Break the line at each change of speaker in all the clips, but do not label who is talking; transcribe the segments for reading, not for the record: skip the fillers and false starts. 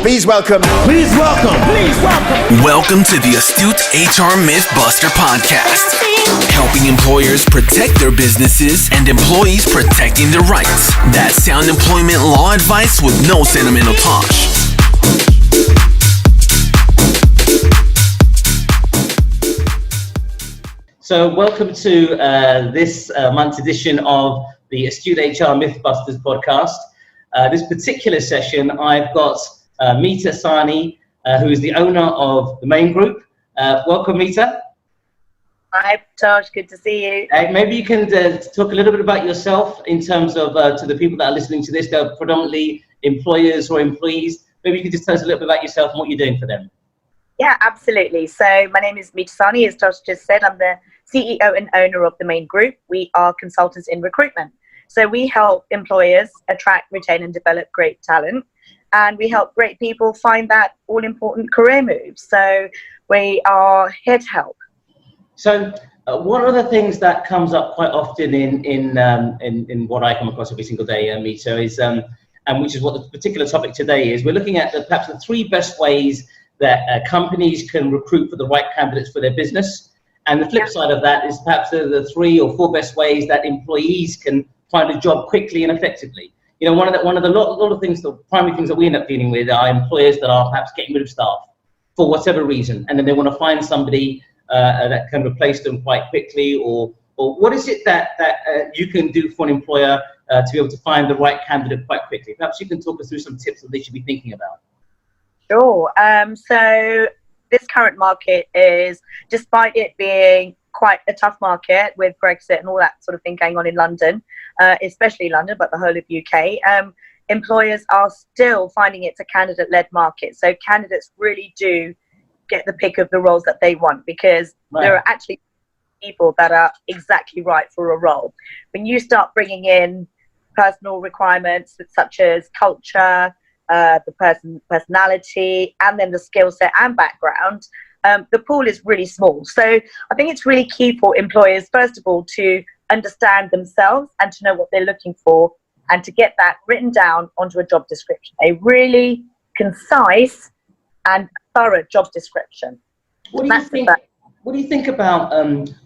Please welcome.
Welcome to the Astute HR Mythbuster podcast, helping employers protect their businesses and employees protecting their rights. That's sound employment law advice with no sentimental tosh.
So welcome to this month's edition of the Astute HR Mythbusters podcast. This particular session, I've got Meeta Sahni, who is the owner of the Maine Group. Welcome, Meeta.
Hi, Tosh. Good to see you.
Maybe you can talk a little bit about yourself in terms of to the people that are listening to this. They're predominantly employers or employees. Maybe you could just tell us a little bit about yourself and what you're doing for them.
Yeah, absolutely. So my name is Meeta Sahni. As Tosh just said, I'm the CEO and owner of the Maine Group. We are consultants in recruitment. So we help employers attract, retain, and develop great talent. And we help great people find that all-important career move. So we are here to help.
So one of the things that comes up quite often in what I come across every single day, Meeta, is, and which is what the particular topic today is, we're looking at perhaps the three best ways that companies can recruit for the right candidates for their business. And the flip side of that is perhaps the 3 or 4 best ways that employees can find a job quickly and effectively. You know, one of the lot of things, the primary things that we end up dealing with are employers that are perhaps getting rid of staff for whatever reason, and then they want to find somebody that can replace them quite quickly. Or what is it that you can do for an employer to be able to find the right candidate quite quickly? Perhaps you can talk us through some tips that they should be thinking about.
Sure. So this current market is, despite it being quite a tough market with Brexit and all that sort of thing going on in London, especially London, but the whole of UK, employers are still finding it's a candidate-led market. So candidates really do get the pick of the roles that they want, because there are actually people that are exactly right for a role. When you start bringing in personal requirements such as culture, the personality, and then the skill set and background, the pool is really small. So I think it's really key for employers, first of all, to understand themselves and to know what they're looking for, and to get that written down onto a job description, a really concise and thorough job description.
What do you think about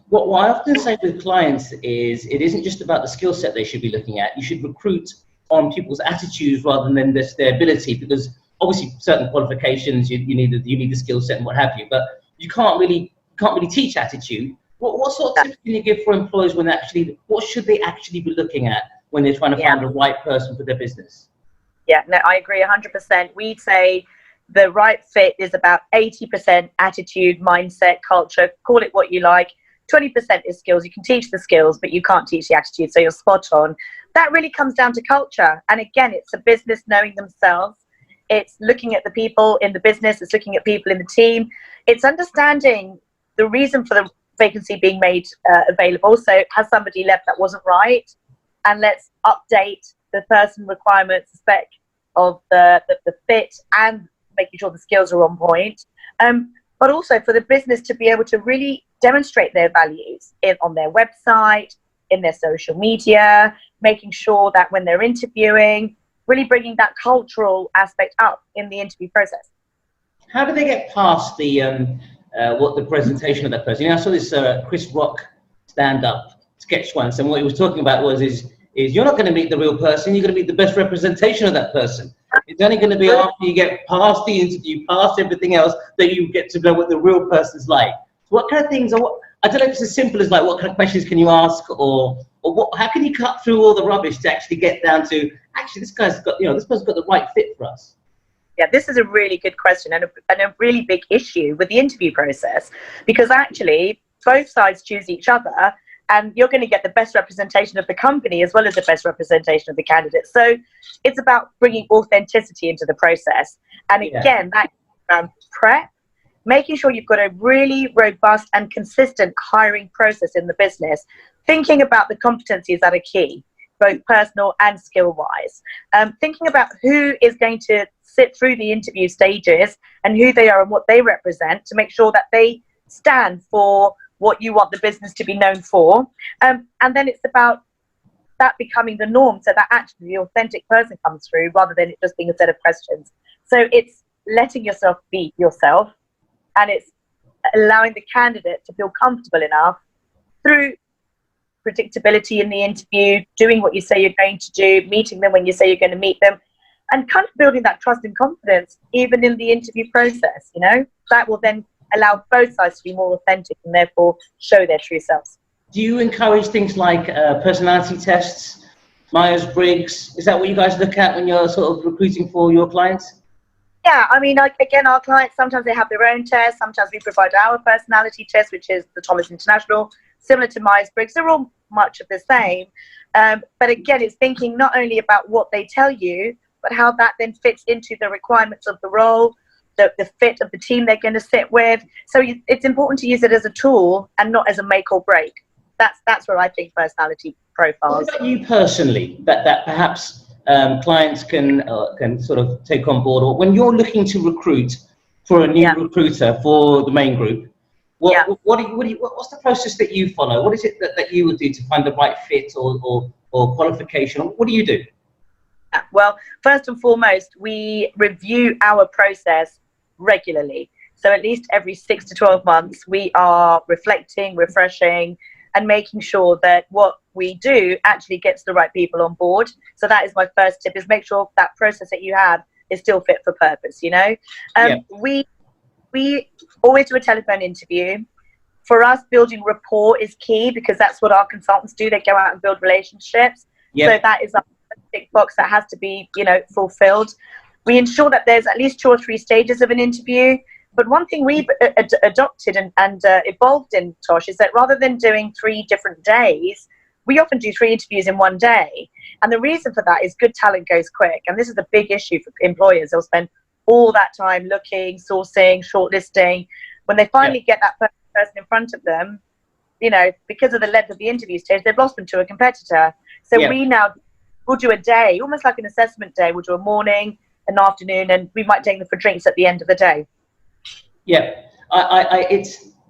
what I often say with clients is, it isn't just about the skill set they should be looking at. You should recruit on people's attitudes rather than just their ability, because obviously certain qualifications you need the skill set and what have you, but you can't really teach attitude. What sort of tips can you give for employers when what should they actually be looking at when they're trying to find the right person for their business? Yeah,
no, I agree 100%. We'd say the right fit is about 80% attitude, mindset, culture, call it what you like. 20% is skills. You can teach the skills, but you can't teach the attitude, so you're spot on. That really comes down to culture. And again, it's a business knowing themselves. It's looking at the people in the business. It's looking at people in the team. It's understanding the reason for the vacancy being made available. So has somebody left that wasn't right? And let's update the person requirements, the spec of the fit, and making sure the skills are on point. But also for the business to be able to really demonstrate their values on their website, in their social media, making sure that when they're interviewing, really bringing that cultural aspect up in the interview process.
How do they get past the presentation of that person? You know, I saw this Chris Rock stand-up sketch once, and what he was talking about is you're not going to meet the real person, you're going to meet the best representation of that person. It's only going to be after you get past the interview, past everything else, that you get to know what the real person's like. So what kind of things I don't know if it's as simple as like what kind of questions can you ask, or how can you cut through all the rubbish to actually get down to this guy's got, this person's got the right fit for us.
Yeah, this is a really good question and a really big issue with the interview process, because actually both sides choose each other, and you're going to get the best representation of the company as well as the best representation of the candidate. So it's about bringing authenticity into the process. And again, that prep, making sure you've got a really robust and consistent hiring process in the business, thinking about the competencies that are key, both personal and skill-wise, thinking about who is going to sit through the interview stages and who they are and what they represent, to make sure that they stand for what you want the business to be known for. And then it's about that becoming the norm, so that actually the authentic person comes through rather than it just being a set of questions. So it's letting yourself be yourself, and it's allowing the candidate to feel comfortable enough through predictability in the interview, doing what you say you're going to do, meeting them when you say you're going to meet them, and kind of building that trust and confidence even in the interview process. That will then allow both sides to be more authentic and therefore show their true selves.
Do you encourage things like personality tests, Myers-Briggs? Is that what you guys look at when you're sort of recruiting for your clients?
Yeah, I mean, again, our clients, sometimes they have their own tests. Sometimes we provide our personality test, which is the Thomas International, similar to Myers-Briggs. They're all much of the same. But again, it's thinking not only about what they tell you, but how that then fits into the requirements of the role, the fit of the team they're going to sit with. So it's important to use it as a tool and not as a make or break. That's where I think personality profiles.
What about you personally, that perhaps clients can sort of take on board, or when you're looking to recruit for a new recruiter for the Maine Group, what's the process that you follow? What is it that you would do to find the right fit or qualification? What do you do?
Well, first and foremost, we review our process regularly. So at least every 6 to 12 months, we are reflecting, refreshing, and making sure that what we do actually gets the right people on board. So that is my first tip, is make sure that process that you have is still fit for purpose, We always do a telephone interview. For us, building rapport is key because that's what our consultants do. They go out and build relationships. So that is a tick box that has to be, fulfilled. We ensure that there's at least 2 or 3 stages of an interview. But one thing we've adopted and evolved in, Tosh, is that rather than doing 3 different days, we often do 3 interviews in one day. And the reason for that is good talent goes quick. And this is a big issue for employers. They'll spend all that time looking, sourcing, shortlisting. When they finally get that person in front of them, because of the length of the interview stage, they've lost them to a competitor. So we'll do a day, almost like an assessment day. We'll do a morning, an afternoon, and we might take them for drinks at the end of the day.
Yeah,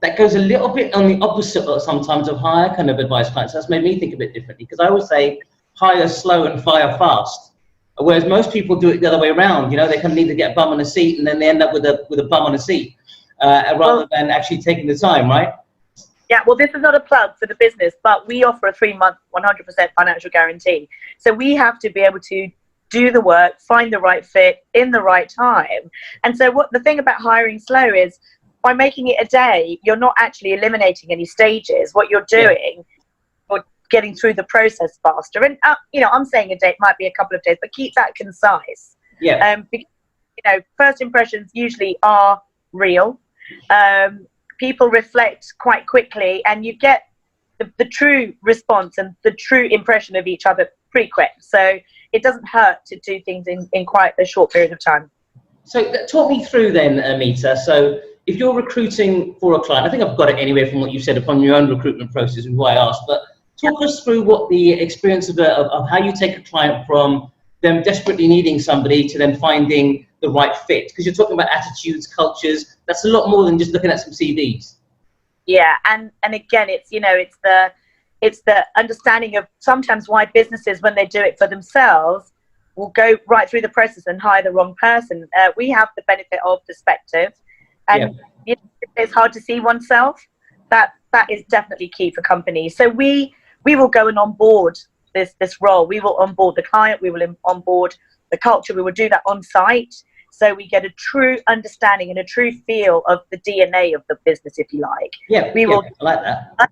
that goes a little bit on the opposite sometimes of hire kind of advice clients. That's made me think a bit differently, because I always say hire slow and fire fast, whereas most people do it the other way around. They kind of need to get a bum on a seat, and then they end up with a bum on a seat rather than actually taking the time, right?
Yeah, well, this is not a plug for the business, but we offer a 3-month, 100% financial guarantee. So we have to be able to do the work, find the right fit in the right time. And so the thing about hiring slow is, by making it a day, you're not actually eliminating any stages. What you're doing, you're getting through the process faster. And, I'm saying a day, it might be a couple of days, but keep that concise.
Yeah.
Because, first impressions usually are real. People reflect quite quickly, and you get the true response and the true impression of each other pretty quick. So it doesn't hurt to do things in quite a short period of time.
So talk me through then, Meeta. So if you're recruiting for a client, I think I've got it anyway from what you said upon your own recruitment process and why I asked, but talk us through what the experience of how you take a client from them desperately needing somebody to then finding the right fit, because you're talking about attitudes, cultures. That's a lot more than just looking at some CVs.
Yeah, and again, it's the understanding of sometimes why businesses, when they do it for themselves, will go right through the process and hire the wrong person. We have the benefit of perspective, and it's hard to see oneself. That is definitely key for companies. So we will go and onboard this role. We will onboard the client. We will onboard the culture. We will do that on site, so we get a true understanding and a true feel of the DNA of the business, if you like.
I like that.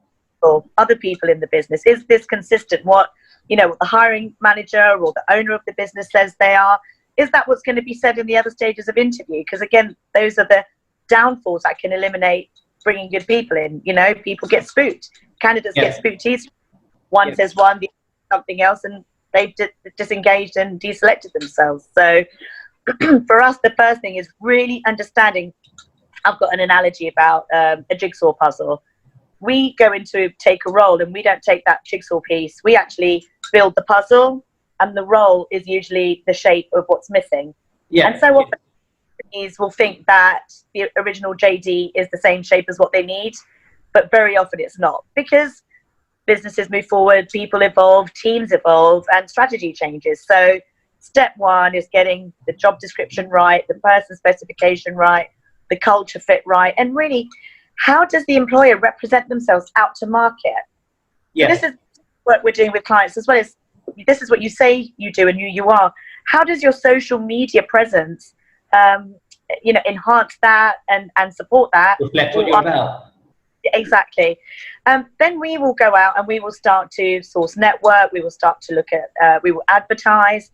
Other people in the business. Is this consistent? What the hiring manager or the owner of the business says they are. Is that what's going to be said in the other stages of interview? Because again, those are the downfalls that can eliminate bringing good people in. People get spooked. Candidates get spooked easily. One says one, the other something else, and they've disengaged and deselected themselves. So for us, the first thing is really understanding. I've got an analogy about a jigsaw puzzle. We go in to take a role, and we don't take that jigsaw piece. We actually build the puzzle, and the role is usually the shape of what's missing. And so often companies will think that the original JD is the same shape as what they need, but very often it's not, because businesses move forward, people evolve, teams evolve, and strategy changes. So step one is getting the job description right, the person specification right, the culture fit right, and really, how does the employer represent themselves out to market?
Yeah.
So this is what we're doing with clients as well as this is what you say you do and who you are. How does your social media presence, enhance that and support that?
Reflect what you're about.
Exactly. Then we will go out and we will start to source network. We will start to look at, we will advertise.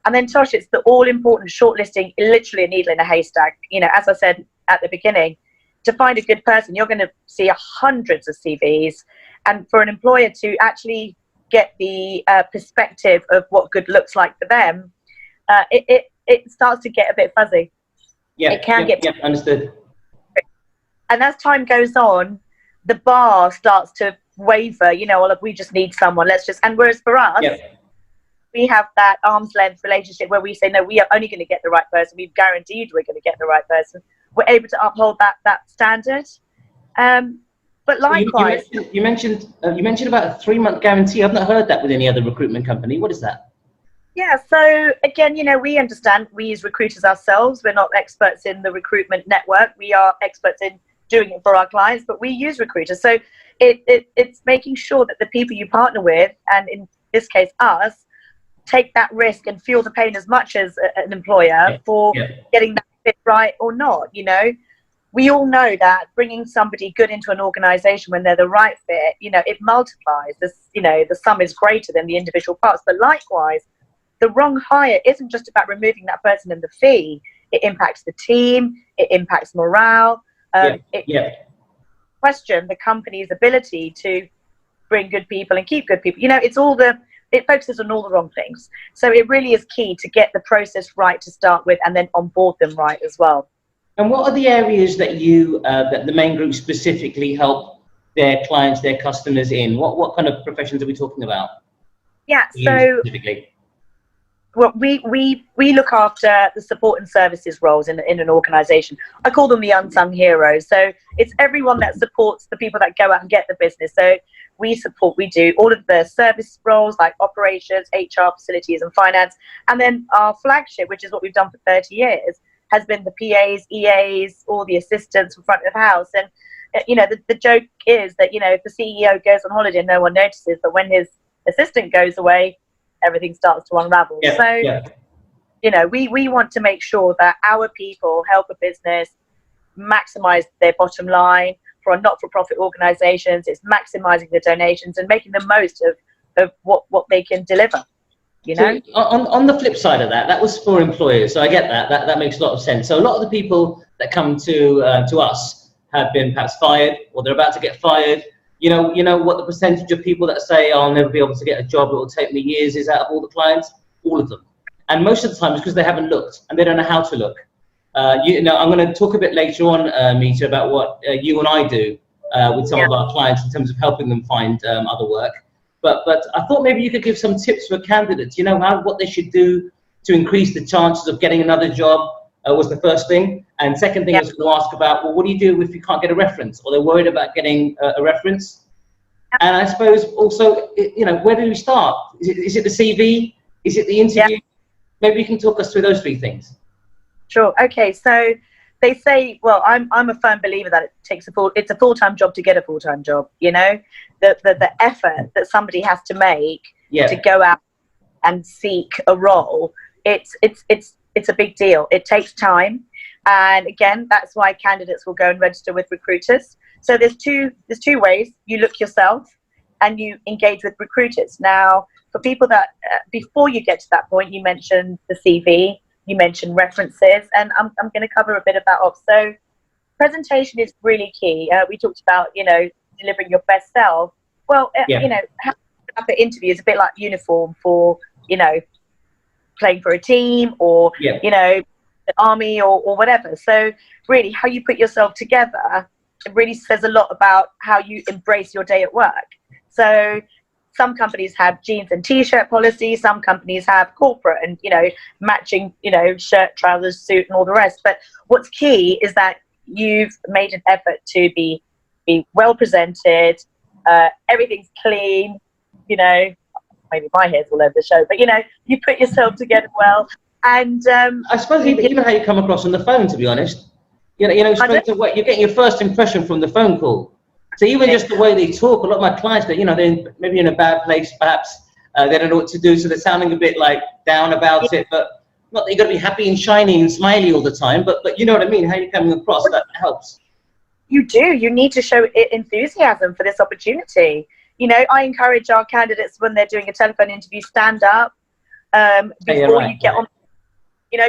And then, Tosh, it's the all-important shortlisting, literally a needle in a haystack. As I said at the beginning, to find a good person, you're going to see hundreds of CVs. And for an employer to actually get the perspective of what good looks like for them, it starts to get a bit fuzzy.
Yeah,
it can get
understood.
And as time goes on, the bar starts to waver. Look, we just need someone. And whereas for us, we have that arm's length relationship where we say, no, we are only going to get the right person. We've guaranteed we're going to get the right person. We're able to uphold that standard. But likewise,
you mentioned about a 3-month guarantee. I've not heard that with any other recruitment company. What is that?
Yeah. So again, we understand, we as recruiters ourselves, we're not experts in the recruitment network. We are experts in doing it for our clients, but we use recruiters. So it's making sure that the people you partner with, and in this case us, take that risk and feel the pain as much as an employer for getting that fit right or not. We all know that bringing somebody good into an organization when they're the right fit, it multiplies. The sum is greater than the individual parts. But likewise, the wrong hire isn't just about removing that person and the fee. It impacts the team. It impacts morale. Question the company's ability to bring good people and keep good people. It focuses on all the wrong things. So it really is key to get the process right to start with and then onboard them right as well.
And what are the areas that that the Maine Group specifically help their clients, their customers in? What kind of professions are we talking about?
Yeah, so specifically? Well, we look after the support and services roles in an organisation. I call them the unsung heroes. So it's everyone that supports the people that go out and get the business. So we do all of the service roles like operations, HR, facilities and finance. And then our flagship, which is what we've done for 30 years, has been the PAs, EAs, all the assistants from front of house. And, the joke is that, if the CEO goes on holiday, no one notices, but when his assistant goes away, everything starts to unravel. We want to make sure that our people help a business maximize their bottom line. For not-for-profit organizations, it's maximizing the donations and making the most of what they can deliver.
So on the flip side of that was for employers. So I get that makes a lot of sense. So a lot of the people that come to us have been perhaps fired, or they're about to get fired. You know what the percentage of people that say, I'll never be able to get a job, it will take me years, is out of all the clients? All of them. And most of the time it's because they haven't looked and they don't know how to look. I'm going to talk a bit later on, Meeta, about what you and I do with some of our clients in terms of helping them find other work. But I thought maybe you could give some tips for candidates, what they should do to increase the chances of getting another job was the first thing. And second thing I was going to ask about, well, what do you do if you can't get a reference or they're worried about getting a reference? And I suppose also, where do we start? Is it the CV? Is it the interview? Maybe you can talk us through those three things.
Sure. Okay. So they say, well, I'm a firm believer that it's a full-time job to get a full-time job. The effort that somebody has to make to go out and seek a role, it's a big deal. It takes time, and again, that's why candidates will go and register with recruiters. So there's two ways. You look yourself, and you engage with recruiters. Now, for people that before you get to that point, you mentioned the CV. You mentioned references, and I'm going to cover a bit of that off. So presentation is really key. We talked about, delivering your best self. Well, how the interview is a bit like uniform for, playing for a team or, the army or whatever. So really how you put yourself together, it really says a lot about how you embrace your day at work. So some companies have jeans and t-shirt policy. Some companies have corporate and, matching, shirt, trousers, suit and all the rest. But what's key is that you've made an effort to be well presented. Everything's clean, maybe my hair's all over the show, but you put yourself together well. And
I suppose even how you come across on the phone, to be honest. Straight away, you're getting your first impression from the phone call. So even just the way they talk, a lot of my clients, they're maybe in a bad place, perhaps. They don't know what to do, so they're sounding a bit like down about it. But not that you've got to be happy and shiny and smiley all the time, but you know what I mean, how you're coming across, that helps.
You do. You need to show enthusiasm for this opportunity. I encourage our candidates when they're doing a telephone interview, stand up before you get on.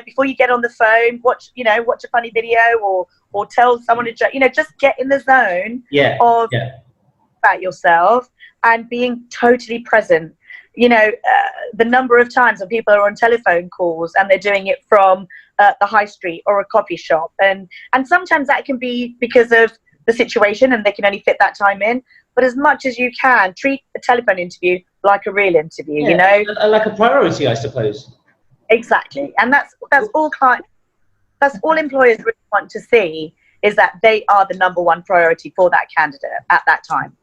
Before you get on the phone, watch a funny video or tell someone a joke. Just get in the zone about yourself and being totally present. The number of times when people are on telephone calls and they're doing it from the high street or a coffee shop, and sometimes that can be because of the situation and they can only fit that time in. But as much as you can, treat a telephone interview like a real interview.
Like a priority, I suppose.
Exactly, and that's all that's all employers really want to see, is that they are the number one priority for that candidate at that time.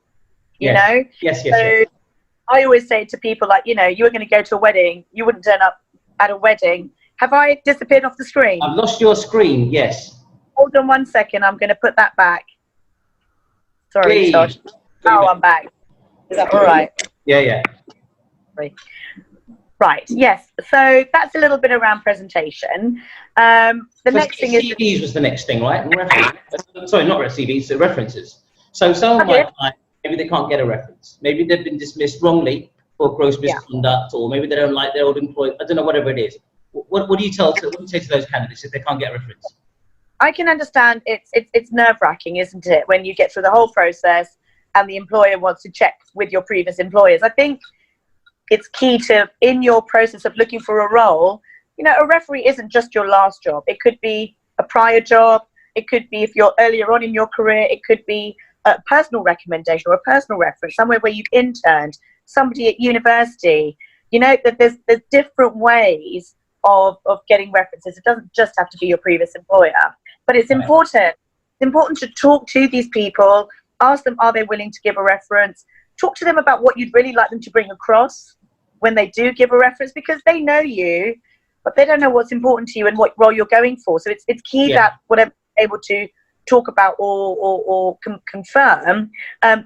Yes.
I always say to people, like, you were going to go to a wedding, you wouldn't turn up at a wedding. Have I disappeared off the screen?
I've lost your screen. Yes.
Hold on 1 second. I'm going to put that back. Sorry, Josh. Oh, I'm back. Is that all right?
Yeah.
Right, yes. So that's a little bit around presentation. The next thing is...
CVs was the next thing, right? Sorry, not CVs, references. So some of my clients, maybe they can't get a reference. Maybe they've been dismissed wrongly for gross misconduct, or maybe they don't like their old employer. I don't know, whatever it is. What do you say to those candidates if they can't get a reference?
I can understand it's nerve-wracking, isn't it, when you get through the whole process and the employer wants to check with your previous employers. I think it's key to, in your process of looking for a role, a referee isn't just your last job. It could be a prior job. It could be, if you're earlier on in your career, it could be a personal recommendation or a personal reference, somewhere where you've interned, somebody at university. That there's different ways of getting references. It doesn't just have to be your previous employer, but it's important. It's important to talk to these people, ask them, are they willing to give a reference? Talk to them about what you'd really like them to bring across when they do give a reference, because they know you, but they don't know what's important to you and what role you're going for. So it's key that whatever you're able to talk about or confirm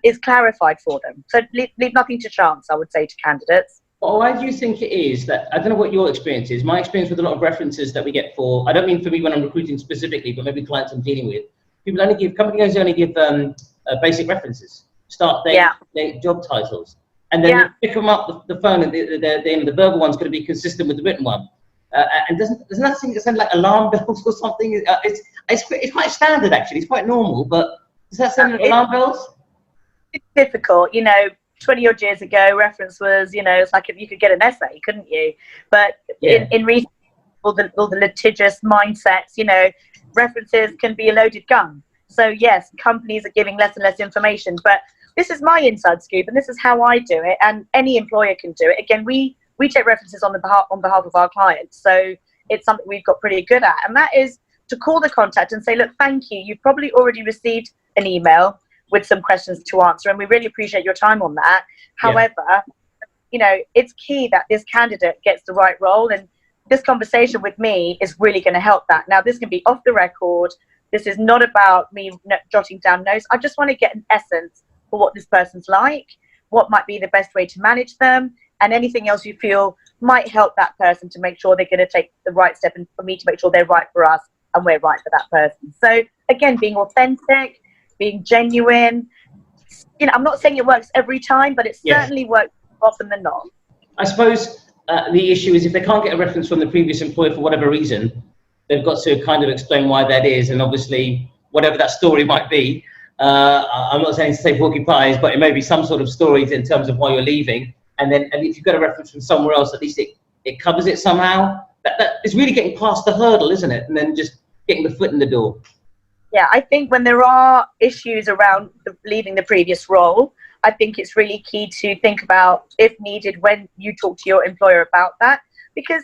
is clarified for them. So leave nothing to chance, I would say, to candidates.
Well, why do you think it is that, I don't know what your experience is, my experience with a lot of references that we get for, I don't mean for me when I'm recruiting specifically, but maybe clients I'm dealing with, companies only give basic references, start date, job titles. And then you pick them up the phone, and the verbal one's going to be consistent with the written one. And doesn't that sound like alarm bells or something? It's quite standard, actually. It's quite normal, but does that sound like alarm bells?
It's difficult. 20-odd years ago, reference was, it's like if you could get an essay, couldn't you? But in recent, all the litigious mindsets, references can be a loaded gun. So yes, companies are giving less and less information, but this is my inside scoop, and this is how I do it, and any employer can do it. Again, we take references on behalf of our clients, so it's something we've got pretty good at, and that is to call the contact and say, look, thank you. You've probably already received an email with some questions to answer, and we really appreciate your time on that. However, it's key that this candidate gets the right role, and this conversation with me is really going to help that. Now, this can be off the record. This is not about me jotting down notes. I just want to get an essence for what this person's like, what might be the best way to manage them, and anything else you feel might help that person to make sure they're going to take the right step, and for me to make sure they're right for us and we're right for that person. So again, being authentic, being genuine. I'm not saying it works every time, but it certainly works more often than not.
I suppose the issue is if they can't get a reference from the previous employer for whatever reason, they've got to kind of explain why that is, and obviously whatever that story might be. I'm not saying to say porcupines, but it may be some sort of story in terms of why you're leaving. And if you've got a reference from somewhere else, at least it covers it somehow. That is really getting past the hurdle, isn't it? And then just getting the foot in the door.
Yeah, I think when there are issues around leaving the previous role, I think it's really key to think about, if needed, when you talk to your employer about that. Because,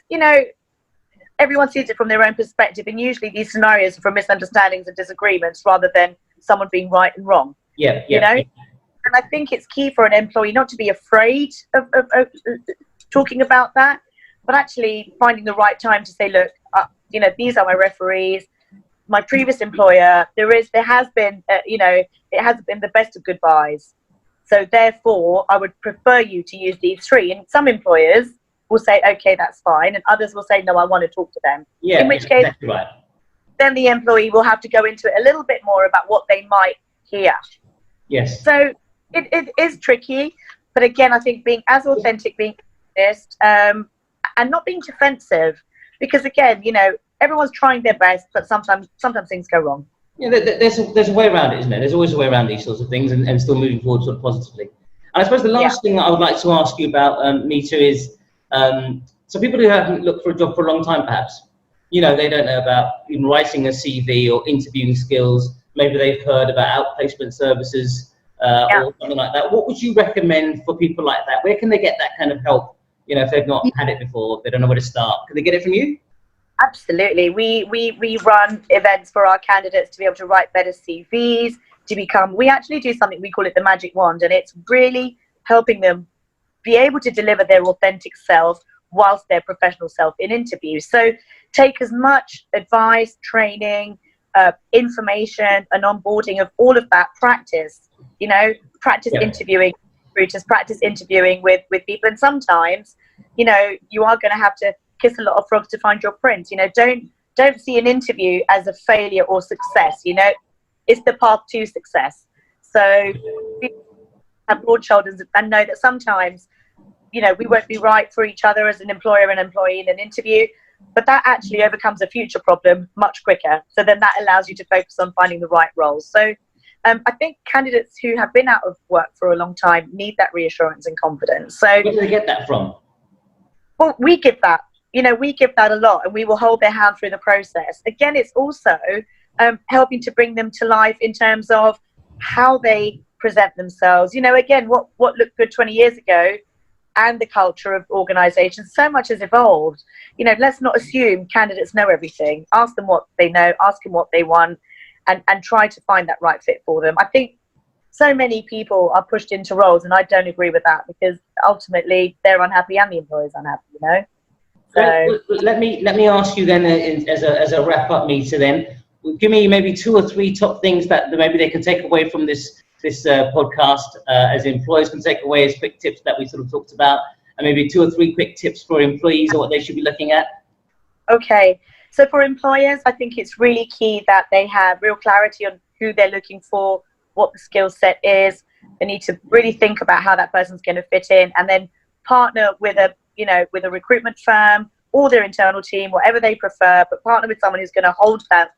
everyone sees it from their own perspective, and usually these scenarios are from misunderstandings and disagreements rather than someone being right and wrong. And I think it's key for an employee not to be afraid of talking about that, but actually finding the right time to say, look, these are my referees. My previous employer, there has been, it hasn't been the best of goodbyes. So therefore, I would prefer you to use these three. And some employers will say, okay, that's fine. And others will say, no, I want to talk to them.
Yeah,
in which case,
exactly right.
Then the employee will have to go into it a little bit more about what they might hear.
Yes.
So it is tricky. But again, I think being as authentic, being honest, and not being defensive. Because again, everyone's trying their best, but sometimes things go wrong.
Yeah, there's a way around it, isn't there? There's always a way around these sorts of things, and still moving forward sort of positively. And I suppose the last thing that I would like to ask you about, Meeta, is so people who haven't looked for a job for a long time, perhaps, they don't know about even writing a CV or interviewing skills. Maybe they've heard about outplacement services or something like that. What would you recommend for people like that? Where can they get that kind of help? If they've not had it before, they don't know where to start. Can they get it from you?
Absolutely. We run events for our candidates to be able to write better CVs, we actually do something, we call it the magic wand, and it's really helping them be able to deliver their authentic self whilst their professional self in interviews. So take as much advice, training, information and onboarding of all of that, practice interviewing recruiters, practice interviewing with people. And sometimes, you are going to have to kiss a lot of frogs to find your prince. Don't see an interview as a failure or success. It's the path to success. So have broad shoulders and know that sometimes, we won't be right for each other as an employer and employee in an interview, but that actually overcomes a future problem much quicker. So then that allows you to focus on finding the right roles. So I think candidates who have been out of work for a long time need that reassurance and confidence. So
where do they get that from?
Well, we give that. We give that a lot, and we will hold their hand through the process. Again, it's also helping to bring them to life in terms of how they present themselves. Again, what looked good 20 years ago and the culture of organisations, so much has evolved. Let's not assume candidates know everything. Ask them what they know, ask them what they want, and try to find that right fit for them. I think so many people are pushed into roles, and I don't agree with that, because ultimately they're unhappy and the employer's unhappy, So
well, let me ask you then, as a wrap up, Meeta, then give me maybe 2 or 3 top things that maybe they can take away from this podcast, as employers can take away as quick tips that we sort of talked about, and maybe 2 or 3 quick tips for employees or what they should be looking at.
Okay, so for employers, I think it's really key that they have real clarity on who they're looking for, what the skill set is. They need to really think about how that person's going to fit in, and then partner with a recruitment firm or their internal team, whatever they prefer, but partner with someone who's going to hold that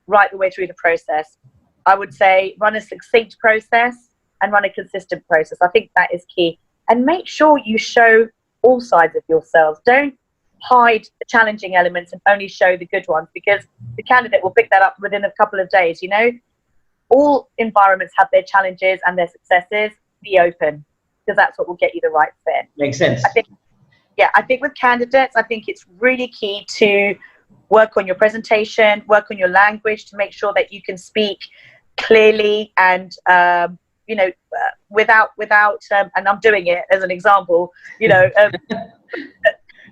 right the way through the process. I would say run a succinct process and run a consistent process. I think that is key. And make sure you show all sides of yourselves. Don't hide the challenging elements and only show the good ones, because the candidate will pick that up within a couple of days. All environments have their challenges and their successes. Be open, because that's what will get you the right fit.
Makes sense.
I think with candidates, I think it's really key to work on your presentation, work on your language to make sure that you can speak clearly and, without, and I'm doing it as an example,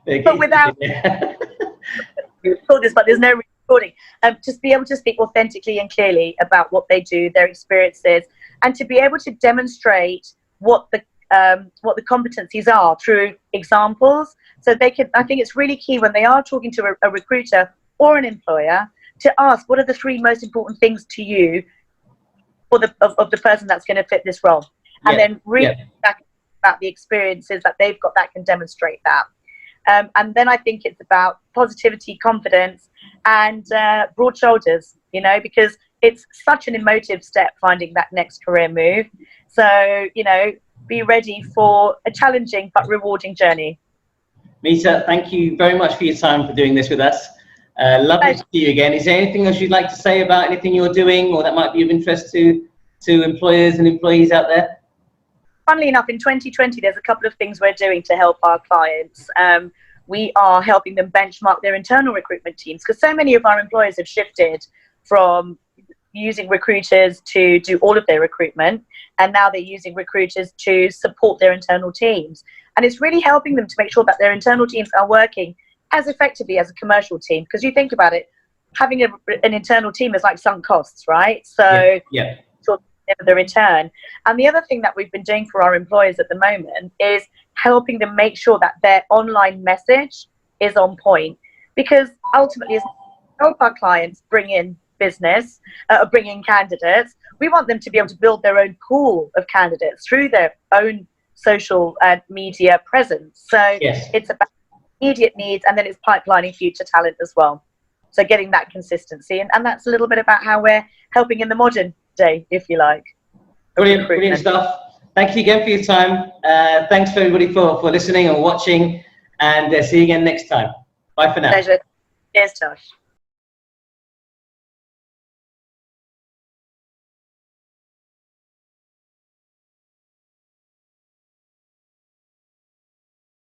but without, but there's no recording. Just be able to speak authentically and clearly about what they do, their experiences, and to be able to demonstrate what the competencies are through examples. So I think it's really key when they are talking to a recruiter or an employer to ask, what are the 3 most important things to you of the person that's going to fit this role? And then read back about the experiences that they've got that can demonstrate that. And then I think it's about positivity, confidence, and broad shoulders, because it's such an emotive step finding that next career move. So, be ready for a challenging but rewarding journey.
Meeta, thank you very much for your time for doing this with us. Lovely to see you again. Is there anything else you'd like to say about anything you're doing or that might be of interest to employers and employees out there?
Funnily enough, in 2020, there's a couple of things we're doing to help our clients. We are helping them benchmark their internal recruitment teams, because so many of our employers have shifted from using recruiters to do all of their recruitment, and now they're using recruiters to support their internal teams. And it's really helping them to make sure that their internal teams are working as effectively as a commercial team. Because you think about it, having an internal team is like sunk costs, right? So
yeah.
Sort of the return. And the other thing that we've been doing for our employers at the moment is helping them make sure that their online message is on point. Because ultimately, as we help our clients bring in business, bring in candidates, we want them to be able to build their own pool of candidates through their own social media presence. So it's about immediate needs, and then it's pipelining future talent as well. So getting that consistency, and that's a little bit about how we're helping in the modern day, if you like.
Brilliant stuff. Thank you again for your time. Thanks for everybody for listening and watching, and see you again next time. Bye for now.
Pleasure. Cheers, Josh.